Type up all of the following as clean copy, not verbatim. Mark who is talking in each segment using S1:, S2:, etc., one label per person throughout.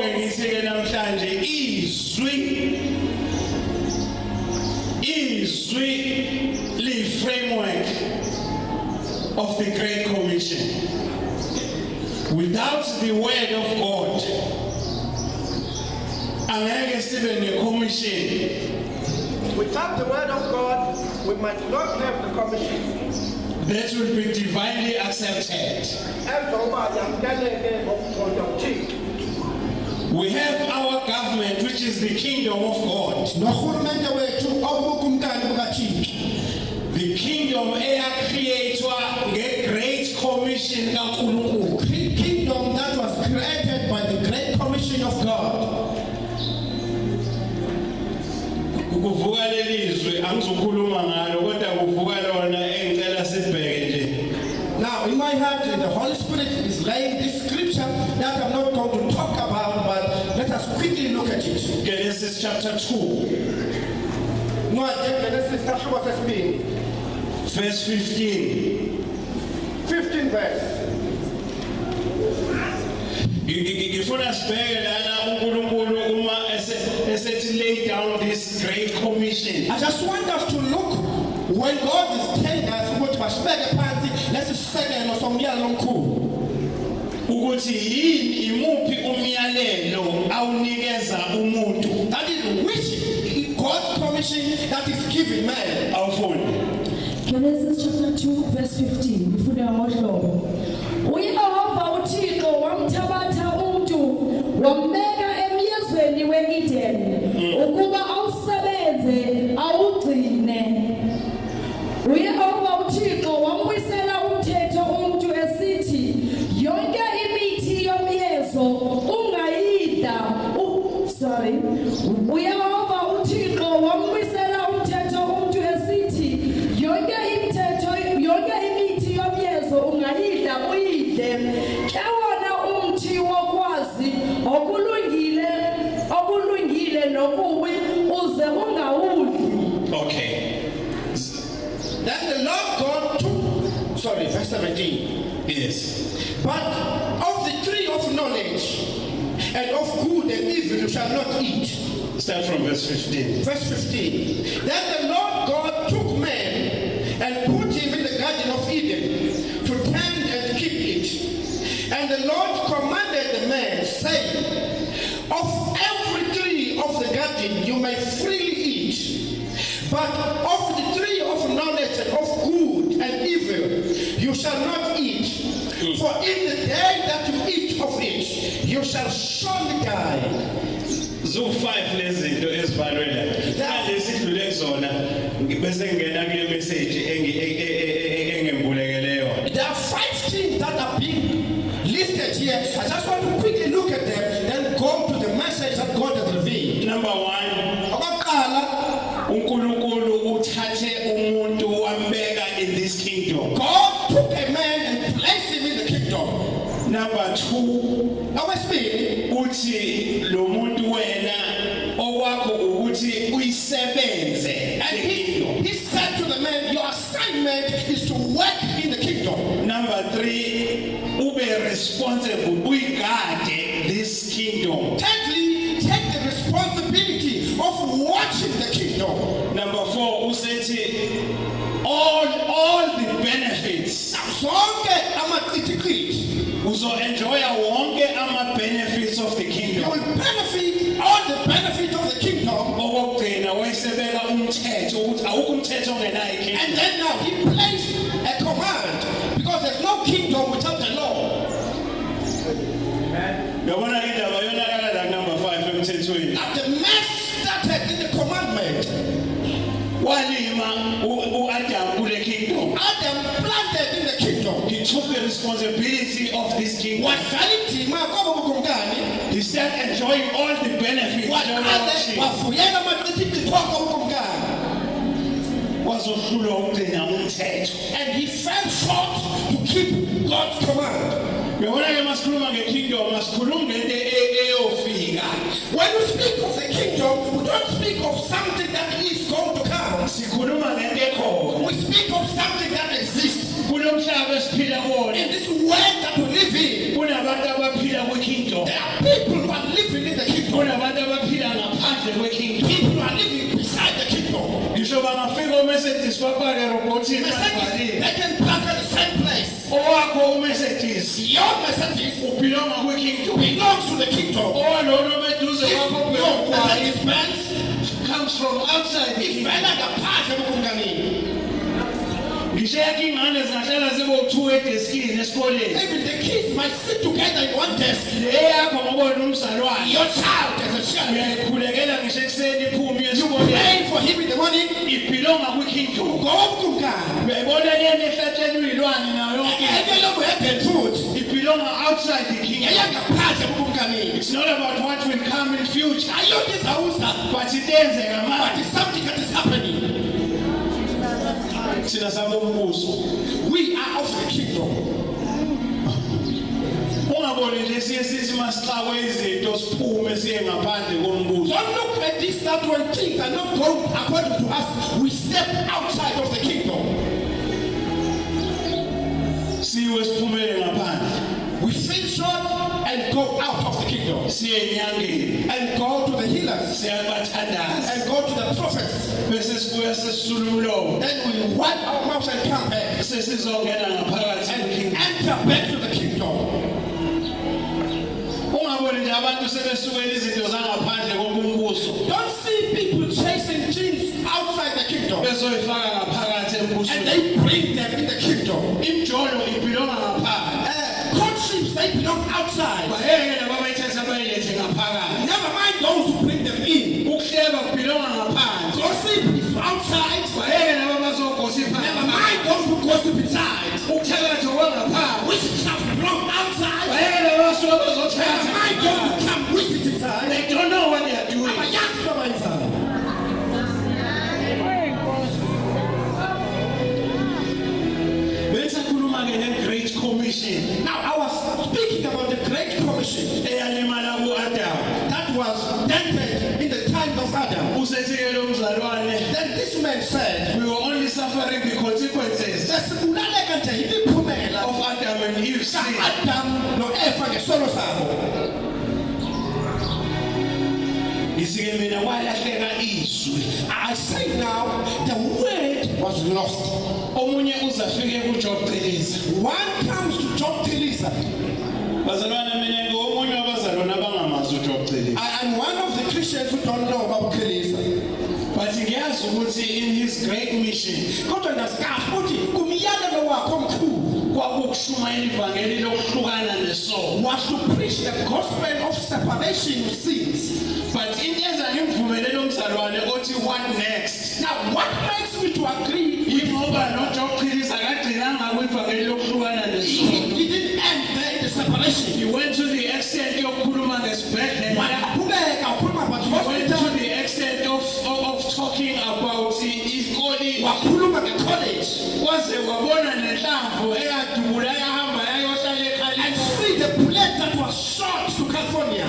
S1: Ngakho-ke ngithi-ke namhlanje izwi li-framework of the Great Commission. Without the word of God, angeke sibe ne-commission.
S2: Without the word of God, we might not have the commission.
S1: That will be divinely accepted. We have our government, which is the kingdom of God. The kingdom created a great commission.
S3: Kingdom that was created by the great commission of God.
S1: Kuvuka lelizwe angizokhuluma ngalo kodwa kuvuka lona engicela sibheke nje.
S3: Now in my heart the Holy Spirit is laying this scripture that I'm not going to talk about, but let us quickly look at it.
S1: Genesis chapter 2 verse 15.
S2: 15 verse.
S1: Ngifuna sibheke lana uNkulunkulu uma esethi lay down this great commission.
S3: I just want us to look when God is telling us ukuthi masibeke phansi lesisekelo somyalo omkhulu.
S1: Ukuthi yini imuphi umyalelo awunikeza umuntu.
S3: That is which God's commission that is given man.
S1: Awufundi.
S4: Genesis chapter 2 verse 15. Ngifuna ngohlobo. uYehova uThixo wamthabatha umuntu wambeka emyezweni weEden ukuba awusebenze awugcine. uYehova uThixo wambuyisela umthetho umuntu esithi yonke imithi yomyezo ungayidla. uYehova uThixo wambuyisela umthetho umuntu esithi yonke imithi yomyezo ungayidla uyidle. Kewona umthi wokwazi okulungile nokubi uze ungawudli.
S1: Okay.
S3: Then the Lord God took, verse 17.
S1: Yes.
S3: But of the tree of knowledge and of good and evil you shall not eat.
S1: Start from verse 15.
S3: Verse 15. Then the Lord God took man and put him in the garden of Eden to tend and keep it. And the Lord commanded the man, saying, of every tree of the garden you may freely eat, but of the tree of knowledge and of good and evil you shall not eat. For in the day that you eat of it, you shall surely die.
S1: Zo 5 lezinto ezibhalwe la. Manje sidlule kuzona bese ngena kule message engembulekele yona.
S3: There are 5 things that are being listed here. I just want to quickly look at them, then go to the message that God has revealed.
S1: Number 1,
S3: Okokuqala,
S1: uNkulunkulu uthathe umuntu wambeka in this kingdom.
S3: God took a man and placed him in the kingdom.
S1: Number 2,
S3: Okwesibili,
S1: uthi lo muntu wena okwakho ukuthi uyisebenze.
S3: and he said to the man, your assignment is to work in the kingdom.
S1: Number 3, ube responsible, uyigade this kingdom.
S3: Thirdly, take the responsibility of watching the kingdom.
S1: Number 4, usethi all the benefits.
S3: Zonke amacitikiti.
S1: Uzo enjoy wonke ama benefits of the
S3: You
S1: kingdom.
S3: will benefit all the benefits of the kingdom.
S1: Okugcina wayesebeka umthetho ukuthi awukho umthetho ongenayo
S3: And
S1: ikingdom.
S3: then now he placed a command, because there's no kingdom without the law.
S1: Yabona indaba yonakala la number 5 emthethweni.
S3: Now the mess started in the commandment.
S1: Walima uAdam kule kingdom.
S3: Adam planted in the kingdom.
S1: He took the responsibility of this kingdom.
S3: Wasaliti makobo kukumkani.
S1: He started enjoying all the benefits.
S3: Wakade wafuyela macitikiti kwako kukumkani.
S1: Wazohlulwa ukugcina umthetho.
S3: And he fell short to keep God's command.
S1: Yabona ke masikhuluma ngekingdom masikhuluma ngento eyofika.
S3: When we speak of the kingdom, we don't speak of something that is going to come.
S1: Sikhuluma ngento ekhona.
S3: We speak of something that exists.
S1: Kulomhlaba esiphila kuwona.
S3: In this world that we live in,
S1: Kunabantu abaphila kwikingdom.
S3: there are people who are living
S1: wakho uMercedes
S3: Your Mercedes
S1: ubelonga kwi-kingdom.
S3: belongs to the kingdom.
S1: Owalona obeduze kwakho
S3: Your
S1: ubelonga
S3: Mercedes Benz
S1: comes from outside the kingdom.
S3: ivela ngaphandle kokunganini.
S1: Ngisho yakhe ingane zingahlala zibo-2 edeskini esikoleni.
S3: Even the kids might sit together in one desk.
S1: Le yakho ngobona umzalwane.
S3: Your child as a child.
S1: Uyayikhulekela ngisho ekuseni iphume
S3: You
S1: esikoleni.
S3: pray for him in the morning.
S1: Ibelonga kwi-kingdom.
S3: Ngokumkani.
S1: Uyayibona lena ehlatshelwe uyilwane nayo yonke.
S3: Enye lobo head food.
S1: It belongs outside the kingdom.
S3: Eyangaphandle kokunganini.
S1: It's not about what will come in future,
S3: Ayonto izawuza.
S1: but itenzeka
S3: But
S1: manje.
S3: it's something that is happening.
S1: Thina sabombuso.
S3: We are of the kingdom.
S1: Ungaboni nje siye sithi masixakwe izinto siphume siye ngaphandle kombuso.
S3: Don't look at this that when things are not going according to us, we step outside of the kingdom.
S1: Siwe siphumele ngaphandle.
S3: We fall short and go out of the kingdom.
S1: Siye enyangeni.
S3: And go to the healers.
S1: Siyabathandaza.
S3: And go to the prophets.
S1: Bese sibuya sesisula umlomo.
S3: Then we wipe our mouths and come back.
S1: Sesizongena ngaphakathi
S3: And
S1: kwi-kingdom.
S3: enter back to the kingdom.
S1: Ungaboni nje abantu sebesukela izinto zangaphandle kombuso.
S3: Don't see people chasing dreams outside the kingdom.
S1: Bezoyifaka ngaphakathi
S3: And
S1: embusweni.
S3: they bring them in the kingdom.
S1: Imjolo ibelonga ngaphandle.
S3: Courtships, they belong outside.
S1: Bayeke laba abayithatha bayilethe ngaphakathi.
S3: Never mind those who bring them in.
S1: Ukuhleba kubelonga ngaphandle.
S3: Gossip is outside.
S1: Bayeke laba abazogosipha
S3: Never
S1: ngaphandle.
S3: mind those who gossip inside.
S1: Ukuthakatha kwangaphandle.
S3: Witchcraft belong outside.
S1: Bayeke laba abasuka
S3: Never
S1: bazothakatha
S3: mind those who
S1: ngaphandle.
S3: come with it inside.
S1: They don't know what they are doing.
S3: Abayazi baba inside.
S1: Bengisakhuluma-ke nge-Great Commission
S3: Now I was speaking about the Great Commission
S1: eyalimala ku-Adamu.
S3: that was dented in the time of Adam.
S1: Usethi-ke lo mzalwane,
S3: Then this man said,
S1: we were only suffering the consequences
S3: "Sesibulaleka nje imiphumela
S1: of Adam and Eve's sin.
S3: ka-Adam no-Eva ngesono sabo."
S1: Ngisi-ke mina kwalahleka izwi.
S3: I say now, the word was lost.
S1: Omunye uzafike kuJob Celiza.
S3: One comes to Job Theresa.
S1: Bazalwane mina ngomunye wabazalwane abangamazi uJob Celiza.
S3: I am one of the Christians who don't know about Theresa.
S1: But ngiyazi ukuthi in his great mission
S3: Kodwa ndaskazi ukuthi kumyalelo wakhe omkhulu
S1: kwakukushumayela ivangeli lokuhlukana nesono.
S3: was to preach the gospel of separation of sins.
S1: But into eyenza ngimvumele lo mzalwane othi what next?
S3: Now, what makes me to agree?
S1: Ingoba noJob Celiza akagcinanga kwivangeli lokuhlukana nesono.
S3: He didn't end there in the separation.
S1: He went to the extent yokukhuluma ngesibhedlela.
S3: Waqhubeka ukhuluma about
S1: He went to
S3: hospital.
S1: the extent of talking about ikoliji.
S3: Wakhuluma nge-college.
S1: Kwaze wabona nenhlamvu eyadubula yahamba yayohlala
S3: And
S1: eCalifornia.
S3: see the bullet that was shot to California.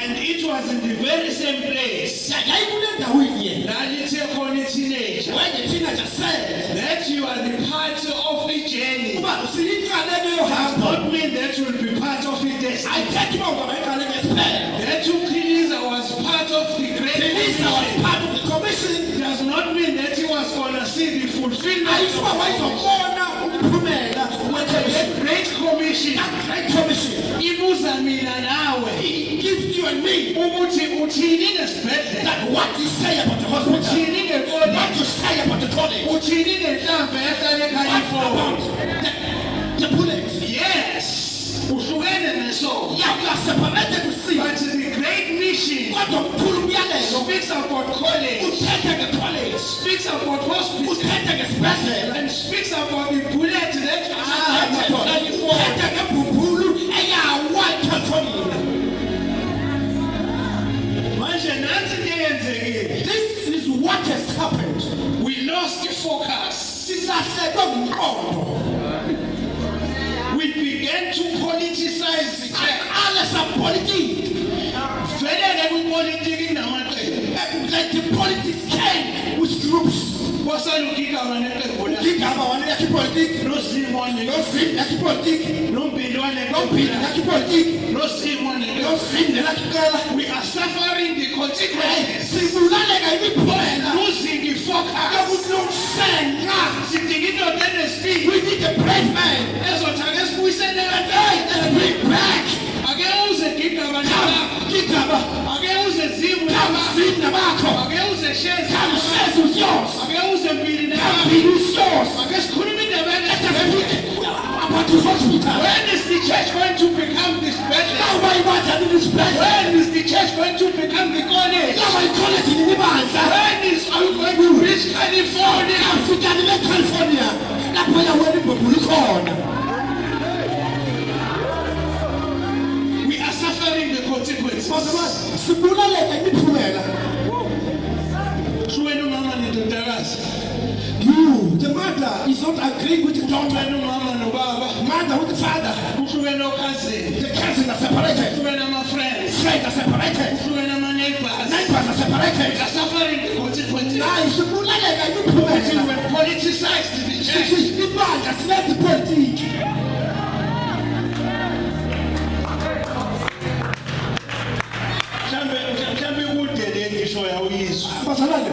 S1: And it was in the very same place.
S3: Yayikule ndawo inye.
S1: Lalithe khona iteenager
S3: When the teenager said,
S1: that you are the part of the journey.
S3: "Uba usiyinxalenye
S1: Does
S3: yohambo."
S1: not mean that you will be part of the
S3: I
S1: destiny.
S3: take it over inxalenye yesiphelo.
S1: That Celiza was part of the great
S3: Theresa was
S1: commission
S3: part of the commission.
S1: does not mean that he was going to see the fulfillment
S3: Ayisuba
S1: of the commission.
S3: wayizobona umphumela we-commission.
S1: The great commission
S3: That great commission,
S1: ibuza mina nawe
S3: it gives you and me
S1: ukuthi uthini ngesibhedlela,
S3: that what you say about the hospital,
S1: uthini
S3: what
S1: ngekoliji,
S3: you say about the college,
S1: uthini nenhlamvu ehlala
S3: what
S1: eCalifornia.
S3: about the bullet.
S1: Yes, uhlukene nesono.
S3: Yeah, we are separated to see.
S1: But the great mission
S3: Kodwa mkhulu umyalelo
S1: speaks about college,
S3: uthetha nge-college,
S1: speaks about hospital,
S3: uthetha ngesibhedlela,
S1: and speaks about the bullet that
S3: madoda, uthetha ngebhumbulu eyawa eCalifornia.
S1: manje nansi into eyenzekile.
S3: This is what has happened.
S1: We lost focus.
S3: Silahlekwe ngumqondo.
S1: We began to politicize the church.
S3: Saqala sapolitiki.
S1: Vele kwipolitiki namaqembu.
S3: Like the politics came with groups.
S1: Kwasalugigaba neqembu la.
S3: Igama wane yakipolitiki,
S1: noSimon
S3: noSim yakipolitiki,
S1: noMpilwane
S3: noMphili yakipolitiki,
S1: noSimon.
S3: noSim nelakiqala.
S1: We are suffering the consequences.
S3: Sibulaleka imiphumela.
S1: Losing the
S3: yokulungiselela.
S1: sidinga indoda enesibindi
S3: We need a brave man.
S1: ezothi ake sibuyisele
S3: Let's bring back.
S1: ake uze giga abantwana
S3: Gigaba.
S1: ake uze zimu
S3: Come sing the bakho.
S1: ake uze shezi
S3: Come share with yours.
S1: ake uze mbili
S3: Come
S1: nabo
S3: be with yours.
S1: ake sikhuluma indaba
S3: Let us speak about the hospital.
S1: when is the church going to become this better
S3: Now my mother in this place.
S1: when is the church going to become the college
S3: Now my college in Ibandla.
S1: when is are you going to reach California
S3: Africa in California. Lapho yawena ibhobhulu khona.
S1: we are suffering the consequences
S3: Bazalwane, sibulaleka imiphumela.
S1: wena umama nendodakazi
S3: You, the mother, is not agreeing with the daughter.
S1: wena umama nobaba
S3: Mother with the father.
S1: kuhlukene okhazini
S3: The cousins are separated.
S1: kuhlukene ama-friends
S3: Friends are separated.
S1: kuhlukene ama-neighbors
S3: Neighbors are separated.
S1: we are suffering the consequences
S3: Hayi sibulaleka
S1: we
S3: imiphumela.
S1: have politicized the church
S3: Sithi ibandla silethe ipolitiki.
S1: mhlambe kude le ngisho yawuyizwa
S3: Bazalwane,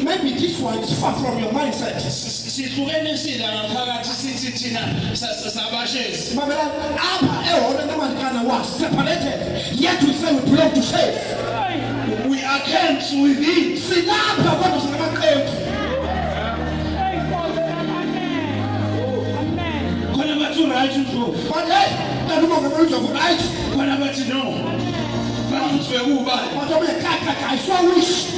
S3: maybe this one is far from your mindset.
S1: sihlukene sila ngaphakathi sithi thina sabashezi
S3: Mamela, apha ehholo namankana was separated. Yet we say we belong to faith.
S1: we are camps within
S3: Silapha kodwa singamaqembu.
S1: khona bathi right udlovu
S3: But hey, kanti uma ngamele uJovu right.
S1: khona bathi no bangithi bekubani
S3: But I so wish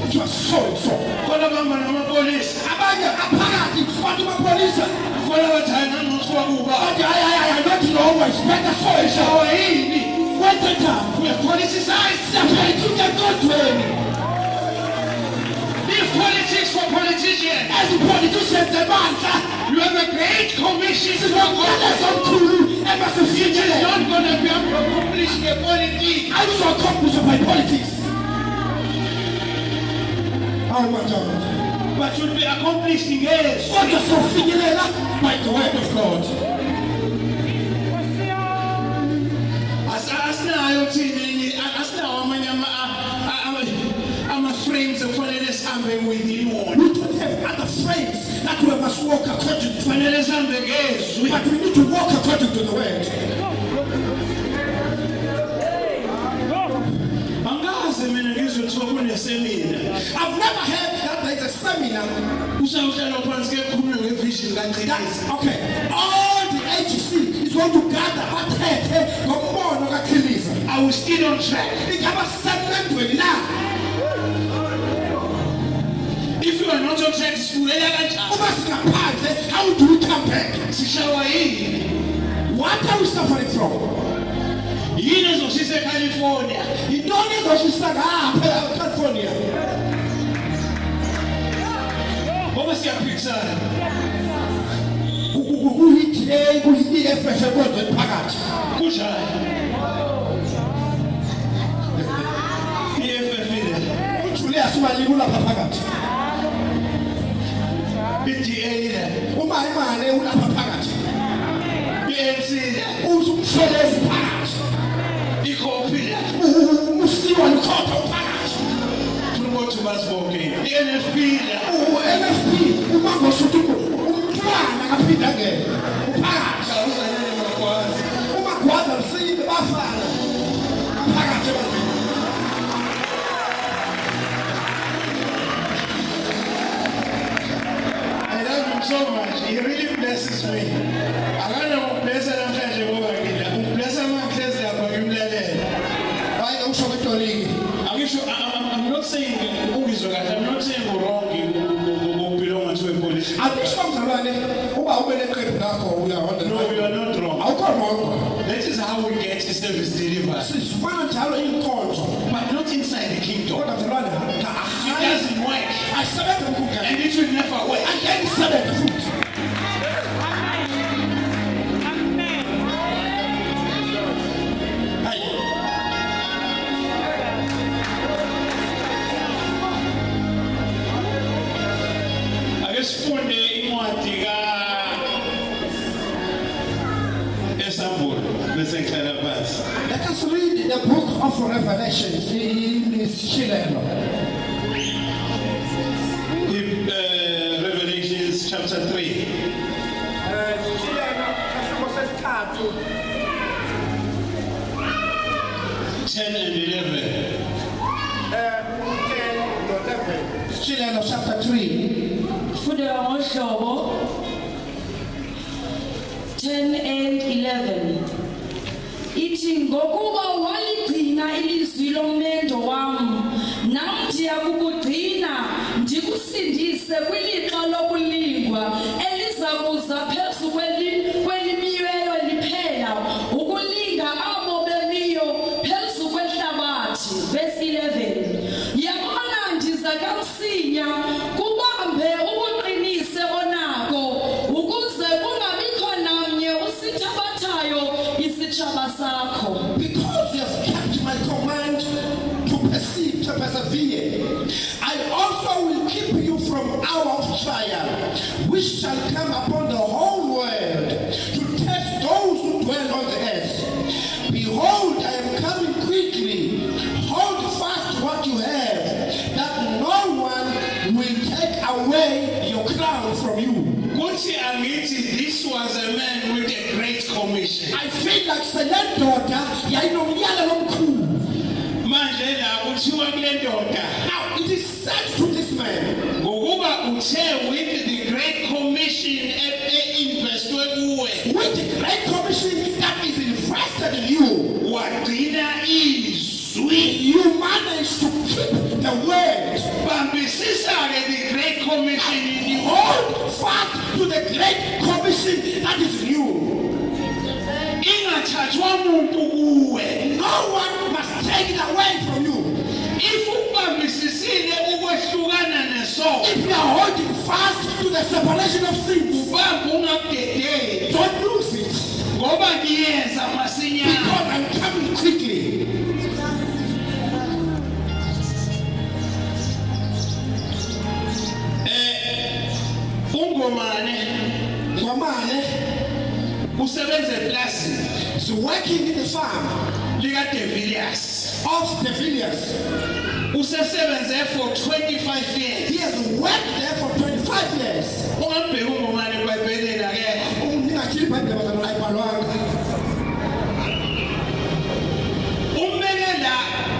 S3: it was so and so.
S1: khona bamba namapolisi
S3: Abanye aphakathi bantu bapolisa.
S1: khona bathi hayi nangithiwa kubani
S3: But I not always better so and so.
S1: shawa yini
S3: Wait a time.
S1: we have politicized
S3: Siyaphethike kodweni.
S1: leave politics for politicians
S3: As politicians ebandla.
S1: you have a great commission to
S3: Sinokwenza
S1: go
S3: somkhulu
S1: it is
S3: emasifikile.
S1: not going to be accomplished by politics
S3: Ayizokhombisa by politics. Hawu madoda.
S1: but should be accomplished ngezwi
S3: Kodwa sofinyelela by the word of God.
S1: asinayo thina asinawo amanye ama-frames ekufanele sihambe within wona
S3: We don't have other frames that we must walk according to.
S1: kufanele sihambe ngezwi
S3: But we need to walk according to the word.
S1: angaze mina ngizwe kuthiwa kunesemina
S3: I've never heard that there is a seminar.
S1: usawuhlala phansi kekhulunywe ngevision kancikezi
S3: That's okay. All the HC is going to gather bathethe ngombono kaKhiliza.
S1: I will still on track
S3: Ingaba semendweni na.
S1: if you are not on track sibuyela kanjani
S3: Uma singaphandle, how do we come back?
S1: sishawa yini
S3: What are we suffering from?
S1: yini ezoshisa eCalifornia
S3: Yintoni ezoshisa ngapha eCalifornia?
S1: ngoba siyaphikisana
S3: Kuyi-DA, kuyi-EFF ekonzweni phakathi.
S1: kunjani EFF ile
S3: uJulius Malimi ulapha phakathi.
S1: i-DA ile
S3: uMahimane ulapha phakathi.
S1: i-ANC ile
S3: Umsholezi phakathi.
S1: ikhophi ile
S3: Usiwa Lukhotho phakathi.
S1: ukuthi basibokile i-NFP ile
S3: U-NFP uMangosuthu umntwana kaphinda ngene. Uphakathi.
S1: awuzanele makwazi
S3: uMagwaza Msibe bafana. Phakathi ebantwini.
S1: I love him so much. He really blesses me. Akana ukublessa namhlanje ngoba ngila. Ukublessa mangihlezi lapha ngimlalele.
S3: Hayi awusho kwetoliki.
S1: Akisho I'm not saying ungizwe kahle. I'm not saying wrong ngokubelonga to a police.
S3: Abisho mzalwane uba ube neqembu lakho uyahonda.
S1: No, you are not wrong.
S3: Awukho wrong.
S1: That is how we get the service delivered.
S3: Sifana njalo inkonzo.
S1: But not inside the kingdom.
S3: Kodwa mzalwane
S1: It doesn't work.
S3: ayisebenza mkhukela.
S1: And it will never work.
S3: Angeke isebenze futhi. Hayi.
S1: Ake sifunde incwadi Esambulu bese ngihlala phansi.
S3: Let us read the book of Revelation in Shilelo.
S1: chapter 3.
S2: Shilena kahloko sesithathu
S1: 10 and 11.
S2: 10 no 11.
S3: Shilena chapter 3.
S4: Fundeka ngohlobo 10 and 11. Ithi ngokuba waligcina ilizwi lomendo wami nami ndiyakugcina ndikusindise kwilixa lokulingwa elizakuza phezu kwelimiweyo liphela ukulinga abo bemiyo phezu kwehlabathi. Verse 11. Yabona ndiza kamsinya kubambe ukuqinise onako ukuze kungabikho namnye usithabathayo isitshaba sakho.
S3: Because you have kept my command to persevere, I also will keep you from hour of trial, which shall come upon the whole world to test those who dwell on the earth. Behold, I am coming quickly. Hold fast what you have, that no one will take away your crown from you.
S1: Kuthi angithi this was a man with a great commission.
S3: I feel like Selendoda yayinomyalelo omkhulu.
S1: Manje la kuthiwa kule ndoda
S3: Now it is said to this man,
S1: ngokuba uthe with the great commission investwe kuwe
S3: with the great commission that is invested in you,
S1: wagcina izwi.
S3: you manage to keep the word.
S1: Bambisisa ke the great commission in you.
S3: Hold fast to the great commission that is in you.
S1: Ingathathwa umuntu kuwe.
S3: No one must take it away from you.
S1: If ubambisisile ukwehlukana nesono,
S3: If you are holding fast to the separation of sins,
S1: ubamba ungakudedeli
S3: don't lose it.
S1: ngoba ngiyeza masinyane.
S3: Because I'm coming quickly.
S1: Ungomane
S3: Ngomane
S1: usebenza eplasini
S3: is working in the farm
S1: lika De Villiers.
S3: of the Villiers.
S1: Usesebenze for 25 years.
S3: He has worked there for 25 years.
S1: Ungambheki ungomane eBhayibhelini akekho.
S3: Ningakhiphi iBhayibheli abantwana ayibhalwanga.
S1: Umbeke la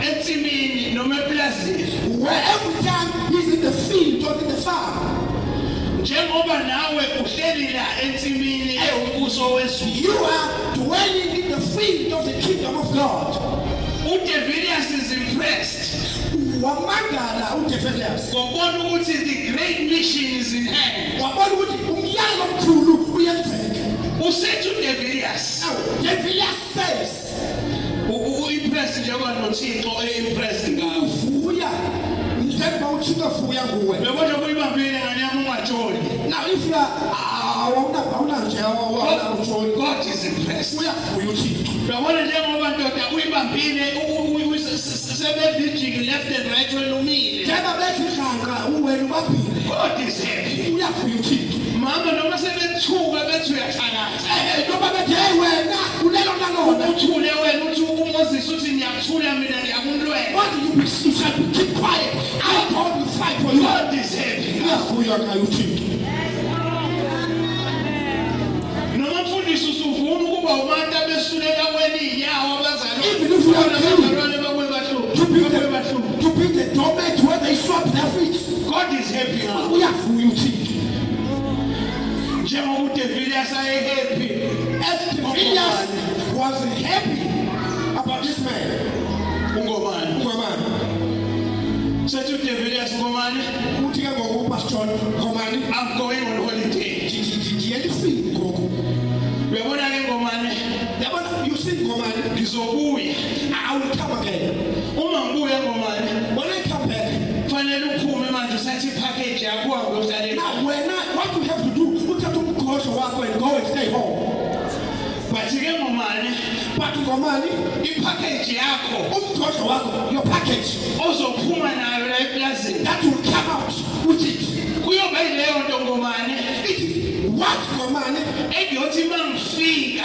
S1: etsimini noma eplasini.
S3: Where every time he's in the field or in the farm,
S1: Njengoba nawe uhleli la etsimini ewumbuso wezulu.
S3: you are dwelling in the field of the kingdom of God.
S1: uDe Villiers is impressed.
S3: Wamangala uDe Villiers.
S1: Ngobona ukuthi the great mission is in hand.
S3: Wabona ukuthi umyalelo omkhulu uyenzeka.
S1: Usethi uDe Villiers
S3: Now, De Villiers says,
S1: u-impressed njengoba noThixo e-impressed ngawo.
S3: vuya njengoba uThixo vuya nguwe.
S1: Bebona kuyibambile ngane yami ungatsholi.
S3: Now if you are awuna nje awuna utshoni,
S1: God is impressed.
S3: uyavuya uThixo.
S1: Bebona njengoba ndoda uyibambile sebedijiki left and right wena umile.
S3: Njengoba bedlihanqa uwena ubambile,
S1: God is happy.
S3: uyavuya uThixo.
S1: Mama noma sebethuka bethi uyathakatha.
S3: Noma bethi hey wena ulelo nalona.
S1: Uthule wena uthi uMoses uthi ngiyakuthula mina ngiyakunlwela.
S3: What do you shall be keep quiet? I told you fight for you.
S1: God is happy.
S3: Uyavuya ngayo uThixo.
S1: Noma mfundisi usuvuma ukuba umuntu abesulela kwelinyawo abazalwane.
S3: Even if you are
S1: abazalwane bakwe bahluka.
S3: to be the doormat where they swap their feet.
S1: God is happy ngawo.
S3: Uyavuya uThixo.
S1: Njengoba uDe Villiers aye-happy.
S3: As the Villiers was happy about this man,
S1: Ungomane.
S3: Ngomane,
S1: Sethi uDe Villiers Ungomane,
S3: uthi ke ngoku Pastor Ngomane,
S1: I'm going on holiday.
S3: ngiyelifini ngoku.
S1: Uyabona ke Ngomane,
S3: Yabona, you see Ngomane,
S1: ngizobuya.
S3: I will come again.
S1: Uma ngibuya Ngomane,
S3: When I come back,
S1: kufanele uphume manje usathi ipackage yakho uhambe uhlale.
S3: now what you have to do, uthatha umgqosho wakho and go and stay home.
S1: Bathi ke Ngomane,
S3: But Ngomane,
S1: ipackage yakho
S3: umgqosho wakho, your package,
S1: ozophuma nayo la eplazini.
S3: that will come out with it.
S1: Kuyoba yileyo nto Ngomane
S3: It is what Ngomane,
S1: engiyothi mangifika